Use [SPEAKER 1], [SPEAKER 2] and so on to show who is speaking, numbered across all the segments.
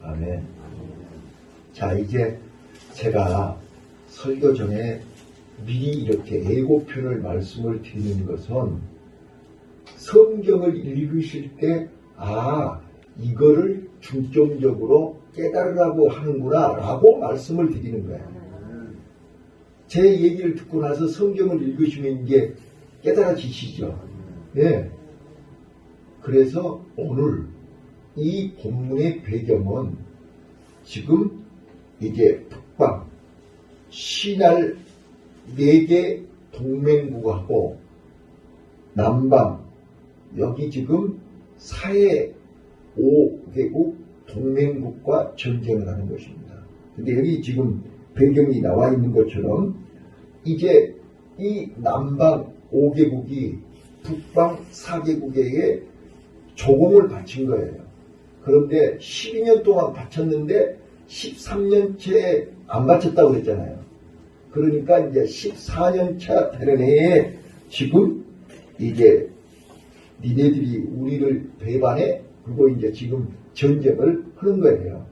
[SPEAKER 1] 아멘. 자, 이제 제가 설교 전에 미리 이렇게 예고편을 말씀을 드리는 것은 성경을 읽으실 때, 이거를 중점적으로 깨달으라고 하는구나 라고 말씀을 드리는 거예요. 제 얘기를 듣고 나서 성경을 읽으시면 이게 깨달아지시죠. 네. 그래서 오늘 이 본문의 배경은 지금 이제 북방 신할 4개 동맹국하고 남방 여기 지금 사해 5개국 동맹국과 전쟁을 하는 것입니다. 근데 여기 지금 배경이 나와 있는 것처럼 이제 이 남방 5개국이 북방 4개국에게 조공을 바친 거예요. 그런데 12년 동안 바쳤는데 13년째 안 바쳤다고 그랬잖아요. 그러니까 이제 14년차 되는 해에 지금 이제 니네들이 우리를 배반해? 그리고 이제 지금 전쟁을 하는 거예요.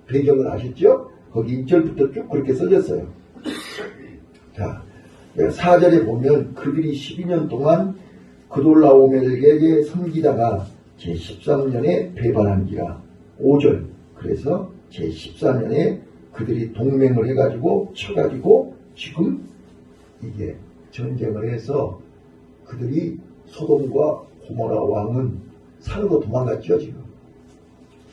[SPEAKER 1] 배경을 아셨죠? 거기 1절부터 쭉 그렇게 써졌어요. 자, 4절에 보면 그들이 12년 동안 그돌라오멜에게 섬기다가 제13년에 배반한지라. 5절. 그래서 제14년에 그들이 동맹을 해가지고 쳐가지고 지금 이게 전쟁을 해서 그들이 소돔과 고모라 왕은 산으로 도망갔죠, 지금.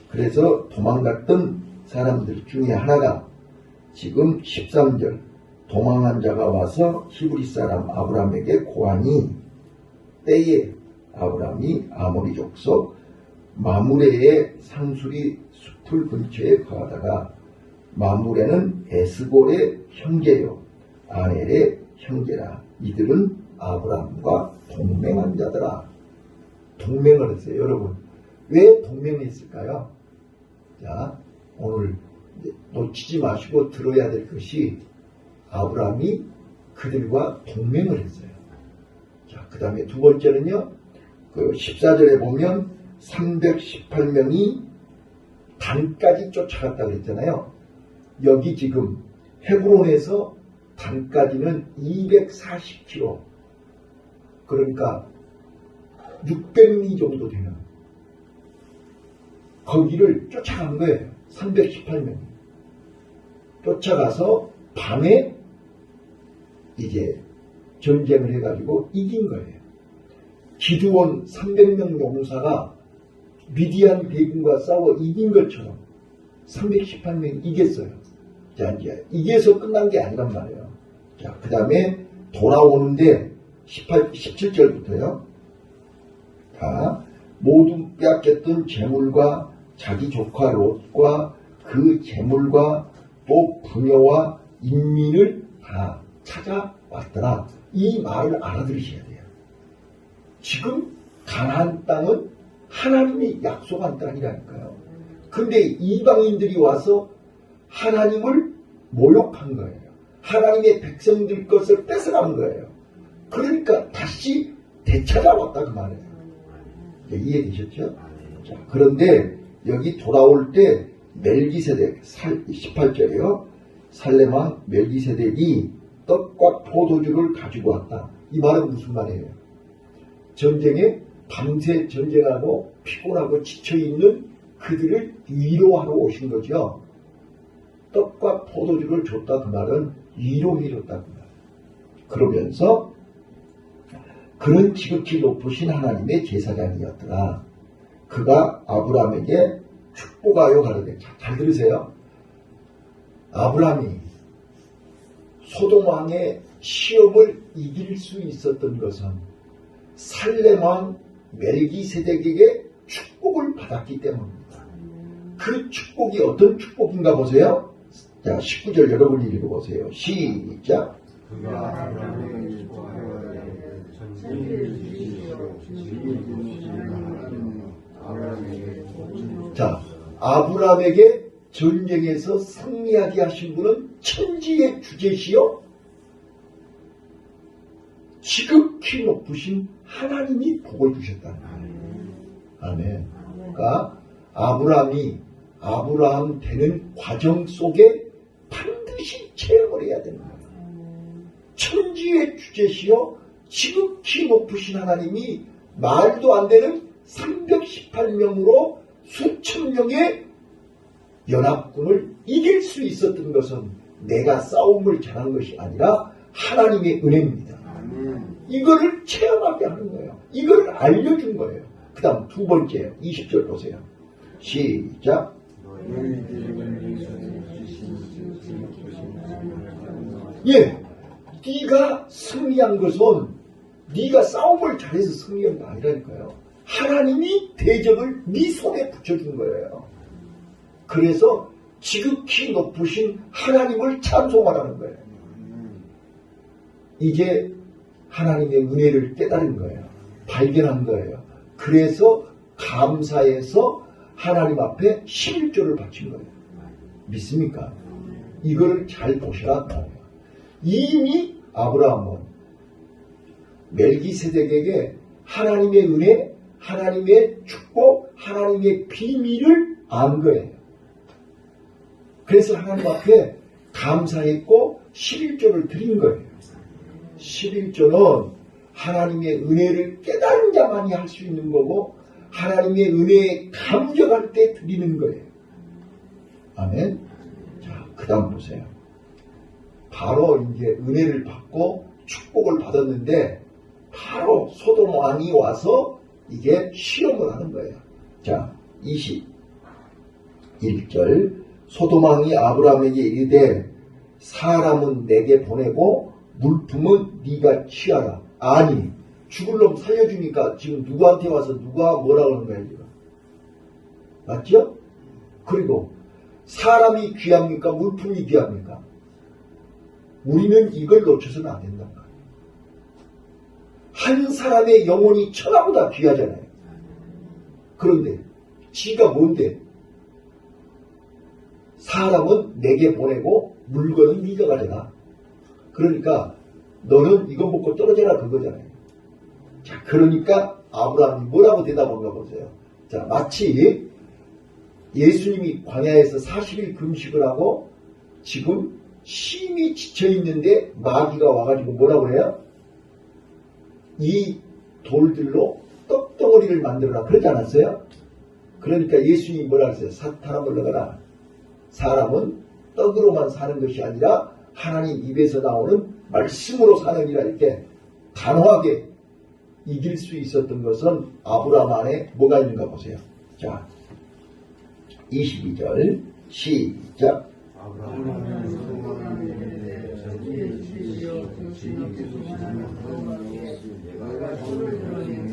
[SPEAKER 1] 그래서 도망갔던 사람들 중에 하나가 지금 13절 도망한 자가 와서 히브리 사람 아브람에게 고하니 때에 아브람이 아모리 족속 마므레의 상수리 숲을 근처에 거하다가 마므레는 에스골의 형제요 아넬의 형제라. 이들은 아브람과 동맹한 자더라. 동맹을 했어요. 여러분 왜 동맹을 했을까요? 자, 오늘 놓치지 마시고 들어야 될 것이 아브람이 그들과 동맹을 했어요. 자, 그 다음에 두 번째는요, 그 14절에 보면 318명이 단까지 쫓아갔다 그랬잖아요. 여기 지금 헤브론에서 단까지는 240km. 그러니까 600리 정도 되는 거기를 쫓아간 거예요. 318명이. 쫓아가서 밤에 이제 전쟁을 해가지고 이긴 거예요. 기드온 300명 용사가 미디안 대군과 싸워 이긴 것처럼 318명이 이겼어요. 자, 이제 이겨서 끝난 게 아니란 말이에요. 자, 그 다음에 돌아오는데 17절부터요. 자, 모두 빼앗겼던 재물과 자기 조카 롯과 그 재물과 또 부녀와 인민을 다 찾아왔더라. 이 말을 알아들으셔야 돼요. 지금 가나안 땅은 하나님이 약속한 땅이라니까요. 근데 이방인들이 와서 하나님을 모욕한 거예요. 하나님의 백성들 것을 뺏어간 거예요. 그러니까 다시 되찾아왔다 그 말이에요. 이해되셨죠? 자, 그런데 여기 돌아올 때 멜기세덱 18절이요. 살렘왕 멜기세덱이 떡과 포도주를 가지고 왔다. 이 말은 무슨 말이에요? 전쟁에 밤새 전쟁하고 피곤하고 지쳐있는 그들을 위로하러 오신 거죠. 떡과 포도주를 줬다 그 말은 위로해줬다 그 말. 그러면서 그는 지극히 높으신 하나님의 제사장이었더라. 그가 아브람에게 축복하여 가로되. 잘 들으세요. 아브람이 소돔 왕의 시험을 이길 수 있었던 것은 살렘 왕 멜기세덱에게 축복을 받았기 때문입니다. 그 축복이 어떤 축복인가 보세요. 자, 19절 여러분이 읽어보세요. 시작. 자, 아브람에게 전쟁에서 승리하게 하신 분은 천지의 주제시요 지극히 높으신 하나님이 복을 주셨다는 거예요. 아멘. 그러니까 아브람이 아브라함 되는 과정 속에 반드시 체험을 해야 되는 거예요. 천지의 주제시여 지극히 높으신 하나님이 말도 안 되는 318명으로 수천 명의 연합군을 이길 수 있었던 것은 내가 싸움을 잘한 것이 아니라 하나님의 은혜입니다. 이거를 체험하게 하는 거예요. 이걸 알려준 거예요. 그 다음 두 번째 20절 보세요. 시작. 예, 네가 승리한 것은 네가 싸움을 잘해서 승리한 거 아니라니까요. 하나님이 대적을 네 손에 붙여준 거예요. 그래서 지극히 높으신 하나님을 찬송하라는 거예요. 이게 하나님의 은혜를 깨달은 거예요. 발견한 거예요. 그래서 감사해서 하나님 앞에 11조를 바친 거예요. 믿습니까? 이거를 잘 보시라 말이에요. 이미 아브라함은 멜기세덱에게 하나님의 은혜, 하나님의 축복, 하나님의 비밀을 안 거예요. 그래서 하나님 앞에 감사했고 11조를 드린 거예요. 11조는 하나님의 은혜를 깨달은 자만이 할 수 있는 거고 하나님의 은혜에 감격할 때 드리는 거예요. 아멘. 자, 그 다음 보세요. 바로 이제 은혜를 받고 축복을 받았는데 바로 소돔 왕이 와서 이게 시험을 하는 거예요. 자, 21절 소돔 왕이 아브라함에게 이르되 사람은 내게 보내고 물품은 네가 취하라. 아니 죽을 놈 살려주니까 지금 누구한테 와서 누가 뭐라고 하는 거야 지금. 맞죠? 그리고 사람이 귀합니까? 물품이 귀합니까? 우리는 이걸 놓쳐서는 안 된단 말이에요. 한 사람의 영혼이 천하보다 귀하잖아요. 그런데 지가 뭔데? 사람은 내게 보내고 물건은 네가 가져가. 그러니까 너는 이거 먹고 떨어져라 그거잖아요. 자, 그러니까 아브라함이 뭐라고 대답한가 보세요. 자, 마치 예수님이 광야에서 40일 금식을 하고 지금 심히 지쳐있는데 마귀가 와가지고 뭐라고 해요? 이 돌들로 떡덩어리를 만들어라 그러지 않았어요? 그러니까 예수님이 뭐라고 했어요? 사탄아 물러가라. 사람은 떡으로만 사는 것이 아니라 하나님 입에서 나오는 말씀으로 사느니라. 이렇게 단호하게 이길 수 있었던 것은 아브라함 안에 뭐가 있는가 보세요. 자, 22절 시작.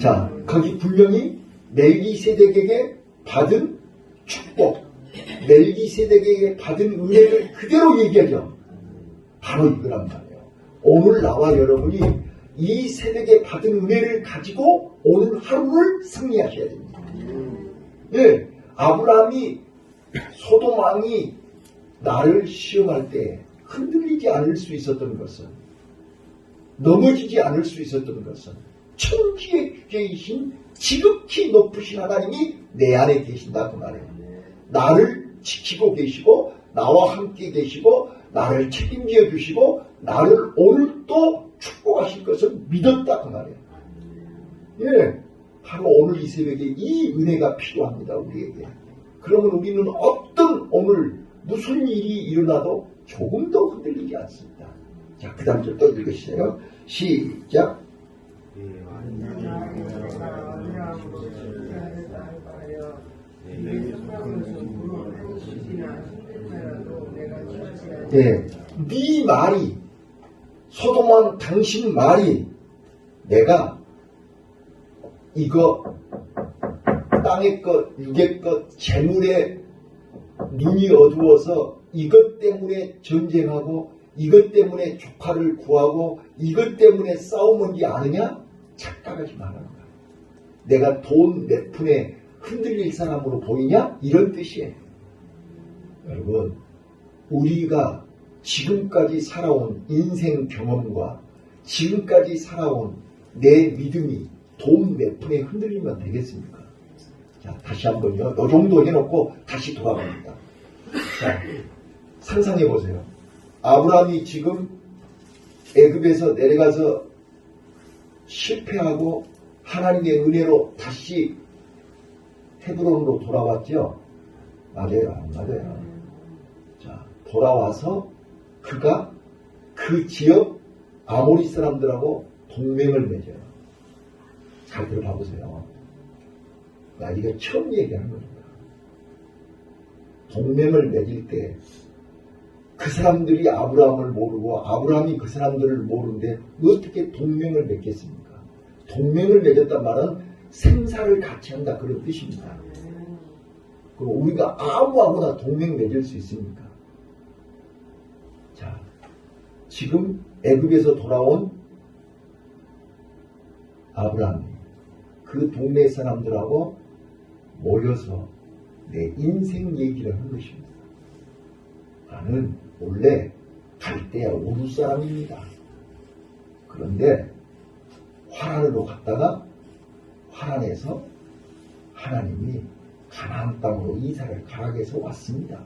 [SPEAKER 1] 자, 거기 분명히 멜기세덱에게 받은 축복, 멜기세덱에게 받은 은혜를 그대로 얘기하죠. 바로 이거란 말이에요. 오늘 나와 여러분이 이 세력에 받은 은혜를 가지고 오늘 하루를 승리하셔야 됩니다. 예, 아브라함이 소돔 왕이 나를 시험할 때 흔들리지 않을 수 있었던 것은, 넘어지지 않을 수 있었던 것은 천지의 주제이신 지극히 높으신 하나님이 내 안에 계신다 그 말이에요. 나를 지키고 계시고 나와 함께 계시고 나를 책임져 주시고 나를 오늘 또 축복하실 것을 믿었다 그 말이에요. 예, 바로 오늘 이 새벽에 이 은혜가 필요합니다 우리에게. 그러면 우리는 어떤 오늘 무슨 일이 일어나도 조금도 흔들리지 않습니다. 자, 그 다음 절 또 읽으시죠. 시작. 네, 네 말이, 소돔왕 당신 말이 내가 이거 땅의 것, 육의 것, 재물에 눈이 어두워서 이것 때문에 전쟁하고 이것 때문에 조카를 구하고 이것 때문에 싸우는지 아느냐? 착각하지 말라는 거야. 내가 돈 몇 푼에 흔들릴 사람으로 보이냐? 이런 뜻이에요. 여러분, 우리가 지금까지 살아온 인생 경험과 지금까지 살아온 내 믿음이 돈 몇 푼에 흔들리면 되겠습니까? 자, 자, 다시 한번요. 요 정도 해놓고 다시 돌아갑니다. 자, 상상해 보세요. 아브라함이 지금 애굽에서 내려가서 실패하고 하나님의 은혜로 다시 헤브론으로 돌아왔죠. 맞아요, 안 맞아요? 자, 돌아와서 그가 그 지역 아모리 사람들하고 동맹을 맺어요. 잘 들어봐 보세요. 나 이거 처음 얘기하는 겁니다. 동맹을 맺을 때 그 사람들이 아브라함을 모르고 아브라함이 그 사람들을 모르는데 어떻게 동맹을 맺겠습니까? 동맹을 맺었단 말은 생사를 같이 한다 그런 뜻입니다. 그럼 우리가 아무하고나 동맹 맺을 수 있습니까? 자, 지금 애굽에서 돌아온 아브라함이 그 동네 사람들하고 모여서 내 인생 얘기를 한 것입니다. 나는 원래 갈대아 우르 사람입니다. 그런데 화란으로 갔다가 화란에서 하나님이 가나안 땅으로 이사를 가라게 해서 왔습니다.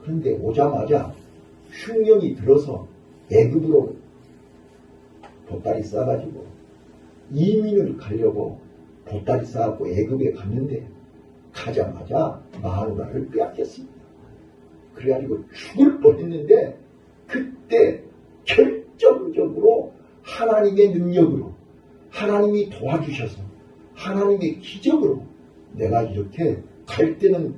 [SPEAKER 1] 그런데 오자마자 흉년이 들어서 애굽으로 보따리 싸가지고 이민을 가려고 보따리 싸갖고 애굽에 갔는데 가자마자 마누라를 빼앗겼습니다. 그래가지고 죽을 뻔했는데 그때 결정적으로 하나님의 능력으로 하나님이 도와주셔서 하나님의 기적으로 내가 이렇게 갈 때는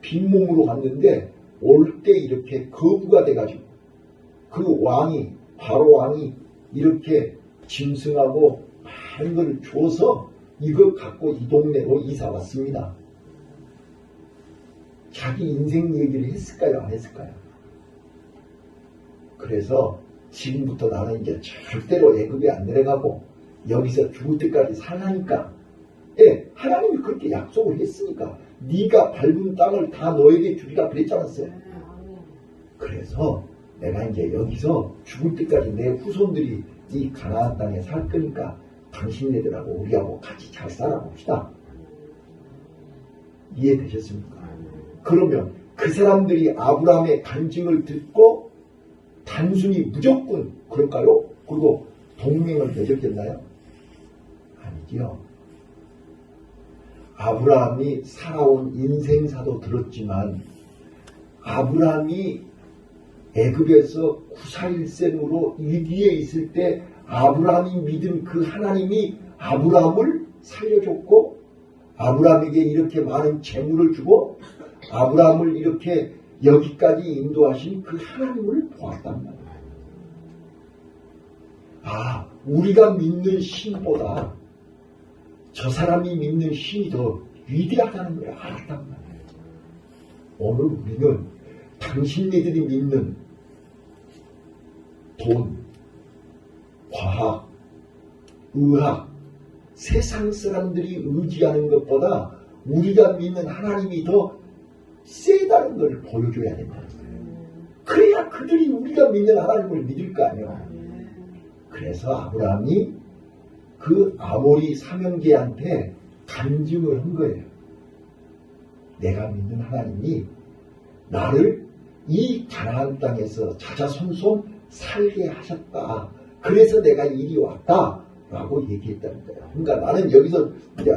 [SPEAKER 1] 빈몸으로 갔는데 올 때 이렇게 거부가 돼가지고 그 왕이 바로 왕이 이렇게 짐승하고 많은 걸 줘서 이거 갖고 이 동네로 이사 왔습니다. 자기 인생 얘기를 했을까요? 안 했을까요? 그래서 지금부터 나는 이제 절대로 애굽에 안 내려가고 여기서 죽을 때까지 살라니까. 예, 하나님이 그렇게 약속을 했으니까 네가 밟은 땅을 다 너에게 주리라 그랬지 않았어요? 그래서 내가 이제 여기서 죽을 때까지 내 후손들이 이 가나안 땅에 살 거니까 당신네들하고 우리하고 같이 잘 살아봅시다. 이해되셨습니까? 그러면 그 사람들이 아브라함의 간증을 듣고 단순히 무조건 그럴까요? 그리고 동맹을 맺었겠나요? 아니죠. 아브라함이 살아온 인생사도 들었지만 아브라함이 애굽에서 941생으로 위기에 있을 때 아브라함이 믿은 그 하나님이 아브라함을 살려줬고 아브라함에게 이렇게 많은 재물을 주고 아브라함을 이렇게 여기까지 인도하신 그 하나님을 보았단 말이에요. 아, 우리가 믿는 신보다 저 사람이 믿는 신이 더 위대하다는 걸 알았단 말이에요. 오늘 우리는 당신네들이 믿는 돈, 과학, 의학, 세상 사람들이 의지하는 것보다 우리가 믿는 하나님이 더 세다는 걸 보여줘야 된다는 거예요. 그래야 그들이 우리가 믿는 하나님을 믿을 거 아니에요. 그래서 아브라함이 그 아모리 사명제한테 간증을 한 거예요. 내가 믿는 하나님이 나를 이 가나안 땅에서 자자손손 살게 하셨다. 그래서 내가 이리 왔다. 라고 얘기했다는 거예요. 그러니까 나는 여기서 이제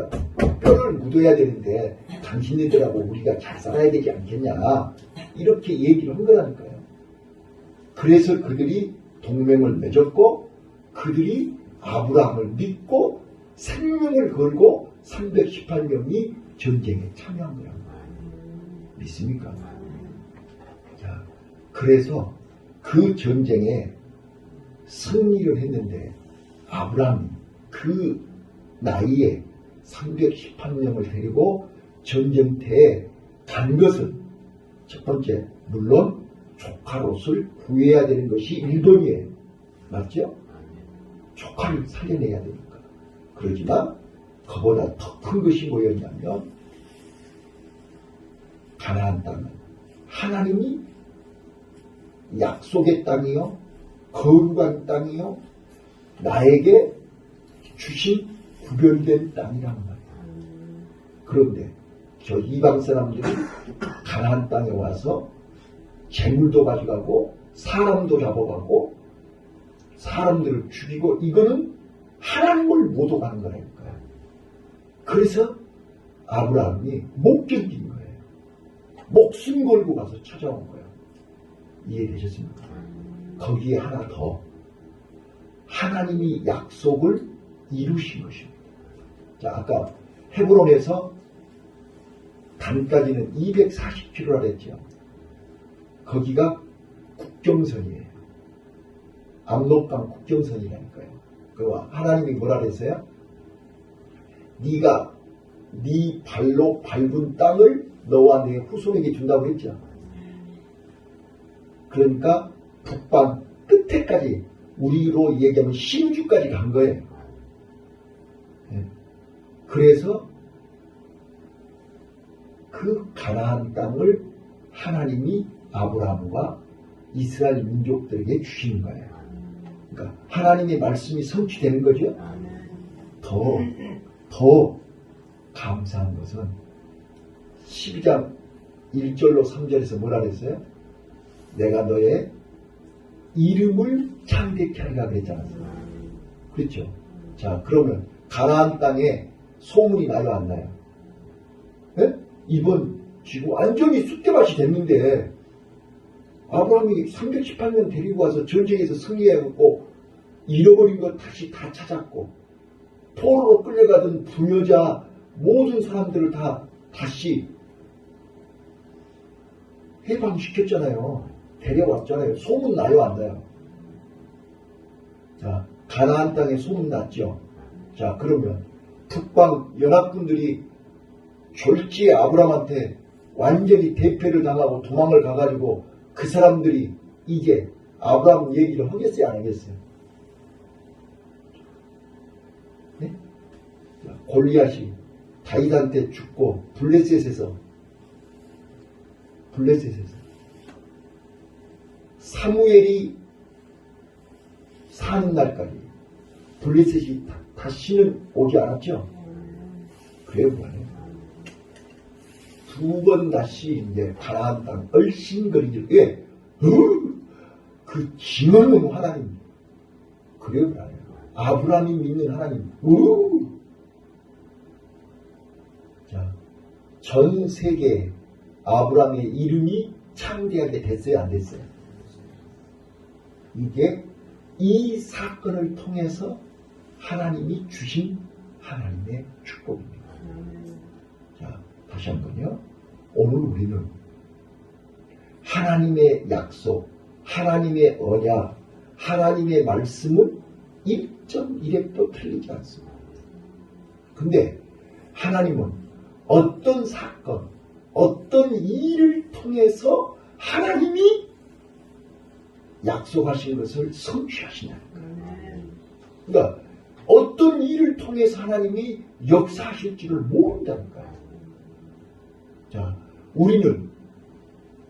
[SPEAKER 1] 뼈를 묻어야 되는데 당신네들하고 우리가 잘 살아야 되지 않겠냐. 이렇게 얘기를 한 거라니까요. 그래서 그들이 동맹을 맺었고 그들이 아브라함을 믿고 생명을 걸고 318명이 전쟁에 참여한 거란 말이에요. 믿습니까? 자, 그래서 그 전쟁에 승리를 했는데 아브라함이 그 나이에 318명을 데리고 전쟁터에 간 것은 첫 번째 물론 조카롯을 구해야 되는 것이 1번이에요. 맞죠? 조카를 살려내야 되니까. 그러지만 그보다 더 큰 것이 뭐였냐면 가나안 땅은 하나님이 약속의 땅이요 거룩한 땅이요 나에게 주신 구별된 땅이란 말이에요. 그런데 저 이방 사람들이 가나안 땅에 와서 재물도 가져가고 사람도 잡아가고 사람들을 죽이고 이거는 하나님을 못 오가는 거라니까요. 그래서 아브라함이 못 견딘 거예요. 목숨 걸고 가서 찾아온 거예요. 이해되셨습니까? 거기에 하나 더 하나님이 약속을 이루신 것입니다. 자, 아까 헤브론에서 단까지는 240km라 그랬죠. 거기가 국경선이에요. 압록강 국경선이라니까요. 그와 하나님이 뭐라 그랬어요? 네가 네 발로 밟은 땅을 너와 네 후손에게 준다고 그랬죠. 그러니까 북방 끝에까지 우리로 얘기하면 신주까지 간 거예요. 그래서 그 가나안 땅을 하나님이 아브라함과 이스라엘 민족들에게 주신 거예요. 그러니까 하나님의 말씀이 성취되는 거죠. 더 감사한 것은 12장 1절로 3절에서 뭐라 그랬어요? 내가 너의 이름을 창대케 하리라 그랬잖아요. 그렇죠? 자, 그러면 가나안 땅에 소문이 나요, 안 나요? 네? 이번 지금 완전히 쑥대밭이 됐는데 아브라함이 318년 데리고 와서 전쟁에서 승리해갖고 잃어버린 거 다시 다 찾았고 포로로 끌려가던 부여자 모든 사람들을 다 다시 해방시켰잖아요. 데려왔잖아요. 소문 나요, 안 나요? 자, 가나안 땅에 소문 났죠. 자, 그러면 북방 연합군들이 졸지에 아브라함한테 완전히 대패를 당하고 도망을 가가지고 그 사람들이 이제 아브라함 얘기를 하겠어요, 안 하겠어요? 네? 골리앗이 다윗한테 죽고 블레셋에서 사무엘이 사는 날까지 블레셋이 다시는 오지 않았죠. 그래요, 뭐예요? 두 번 다시 이제 가나안 땅 얼씬거리죠. 왜? 그 진원은 하나님. 그래요, 뭐예요? 아브라함이 믿는 하나님. 자, 전 세계에 아브라함의 이름이 창대하게 됐어요, 안 됐어요? 이게 이 사건을 통해서 하나님이 주신 하나님의 축복입니다. 자, 다시 한번요. 오늘 우리는 하나님의 약속, 하나님의 언약, 하나님의 말씀은 1.1획도 틀리지 않습니다. 근데 하나님은 어떤 사건, 어떤 일을 통해서 하나님이 약속하신 것을 성취하시냐는 거예요. 그러니까 어떤 일을 통해서 하나님이 역사하실지를 모른다니까요. 자, 우리는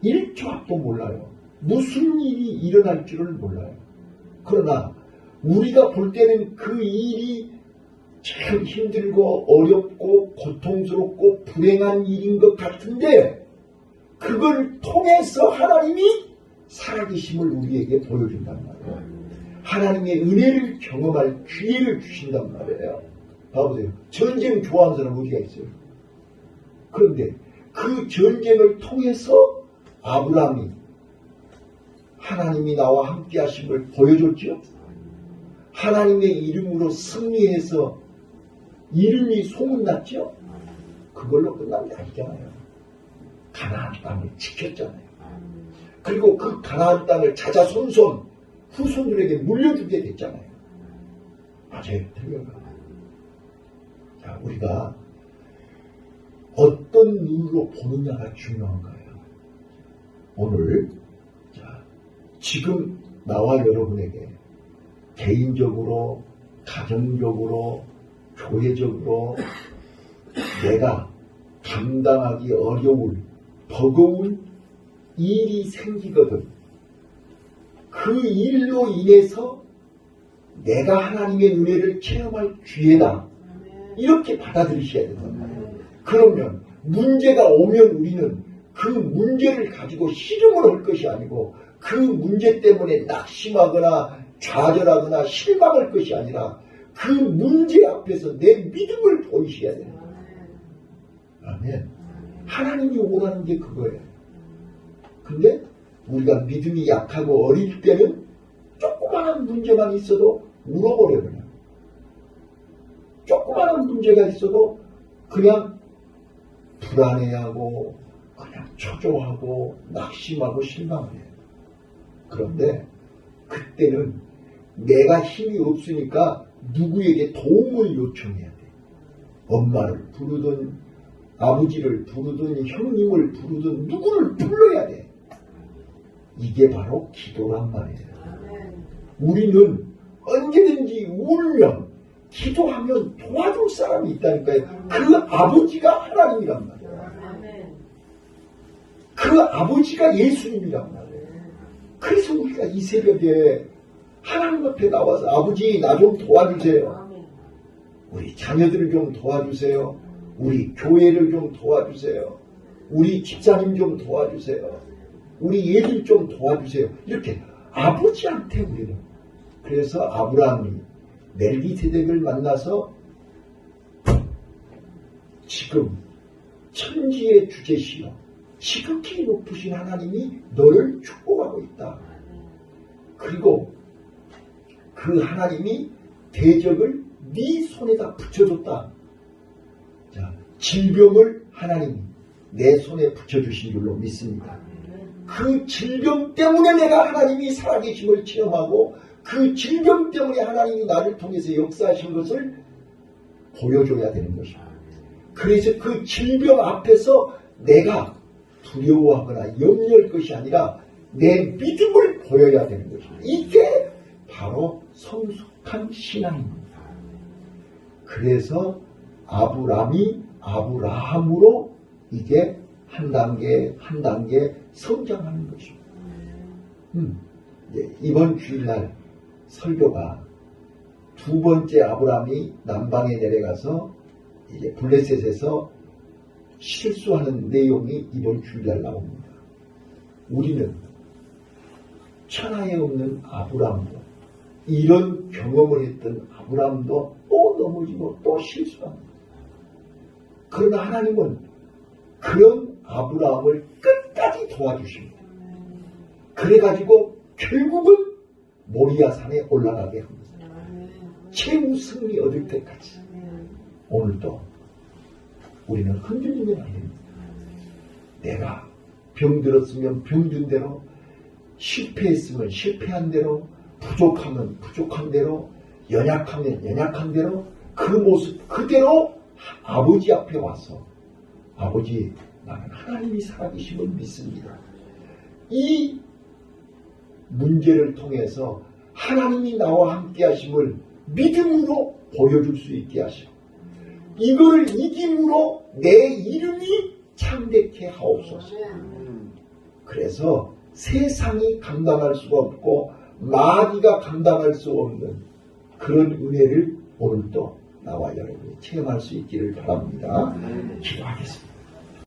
[SPEAKER 1] 1초 앞도 몰라요. 무슨 일이 일어날 줄을 몰라요. 그러나 우리가 볼 때는 그 일이 참 힘들고 어렵고 고통스럽고 불행한 일인 것 같은데 그걸 통해서 하나님이 살아계심을 우리에게 보여준단 말이에요. 하나님의 은혜를 경험할 기회를 주신단 말이에요. 봐보세요. 전쟁 좋아하는 사람 어디가 있어요? 그런데 그 전쟁을 통해서 아브라함이 하나님이 나와 함께 하심을 보여줬죠. 하나님의 이름으로 승리해서 이름이 소문났죠. 그걸로 끝난 게 아니잖아요. 가나안 땅을 지켰잖아요. 그리고 그 가나안 땅을 자자손손 후손들에게 물려주게 됐잖아요. 맞아요. 틀려요. 자, 우리가 어떤 눈으로 보느냐가 중요한 거예요. 오늘 자, 지금 나와 여러분에게 개인적으로, 가정적으로, 교회적으로 내가 감당하기 어려울 버거운 일이 생기거든. 그 일로 인해서 내가 하나님의 은혜를 체험할 기회다. 이렇게 받아들이셔야 된단 말이에요. 그러면 문제가 오면 우리는 그 문제를 가지고 씨름을 할 것이 아니고 그 문제 때문에 낙심하거나 좌절하거나 실망할 것이 아니라 그 문제 앞에서 내 믿음을 보이셔야 돼요. 아멘. 하나님이 원하는 게 그거예요. 근데 우리가 믿음이 약하고 어릴 때는 조그마한 문제만 있어도 울어버려요. 조그마한 문제가 있어도 그냥 불안해하고 그냥 초조하고 낙심하고 실망해요. 그런데 그때는 내가 힘이 없으니까 누구에게 도움을 요청해야 돼. 엄마를 부르든 아버지를 부르든 형님을 부르든 누구를 불러야 돼. 이게 바로 기도란 말이에요. 우리는 언제든지 울면 기도하면 도와줄 사람이 있다니까요. 그 아버지가 하나님이란 말이에요. 그 아버지가 예수님이란 말이에요. 그래서 우리가 이 새벽에 하나님 앞에 나와서 아버지 나 좀 도와주세요. 우리 자녀들을 좀 도와주세요. 우리 교회를 좀 도와주세요. 우리 집사님 좀 도와주세요. 우리 애들 좀 도와주세요. 이렇게 아버지한테 우리는. 그래서 아브라함이 멜기세덱을 만나서 지금 천지의 주제시여 지극히 높으신 하나님이 너를 축복하고 있다. 그리고 그 하나님이 대적을 네 손에다 붙여줬다. 자, 질병을 하나님이 내 손에 붙여주신 줄로 믿습니다. 그 질병 때문에 내가 하나님이 살아계심을 체험하고 그 질병 때문에 하나님이 나를 통해서 역사하신 것을 보여줘야 되는 것입니다. 그래서 그 질병 앞에서 내가 두려워하거나 염려할 것이 아니라 내 믿음을 보여야 되는 것입니다. 이게 바로 성숙한 신앙입니다. 그래서 아브라함이 아브라함으로 이게 한 단계 한 단계 성장하는 것입니다. 이번 주일날 설교가 두 번째 아브라함이 남방에 내려가서 이제 블레셋에서 실수하는 내용이 이번 주일날 나옵니다. 우리는 천하에 없는 아브라함도 이런 경험을 했던 아브라함도 또 넘어지고 또 실수합니다. 그러나 하나님은 그런 아브라함을 끝까지 도와주십니다. 그래가지고 결국은 모리아산에 올라가게 합니다. 최후 승리 얻을 때까지. 오늘도 우리는 흔들리면 안 됩니다. 내가 병들었으면 병든 대로, 실패했으면 실패한 대로, 부족하면 부족한 대로, 연약하면 연약한 대로 그 모습 그대로 아버지 앞에 와서 아버지 나는 하나님이 살아계심을 믿습니다. 이 문제를 통해서 하나님이 나와 함께 하심을 믿음으로 보여줄 수 있게 하시고 이거를 이김으로 내 이름이 창대케 하옵소서. 그래서 세상이 감당할 수가 없고 마귀가 감당할 수 없는 그런 은혜를 오늘도 나와 여러분이 체험할 수 있기를 바랍니다. 기도하겠습니다.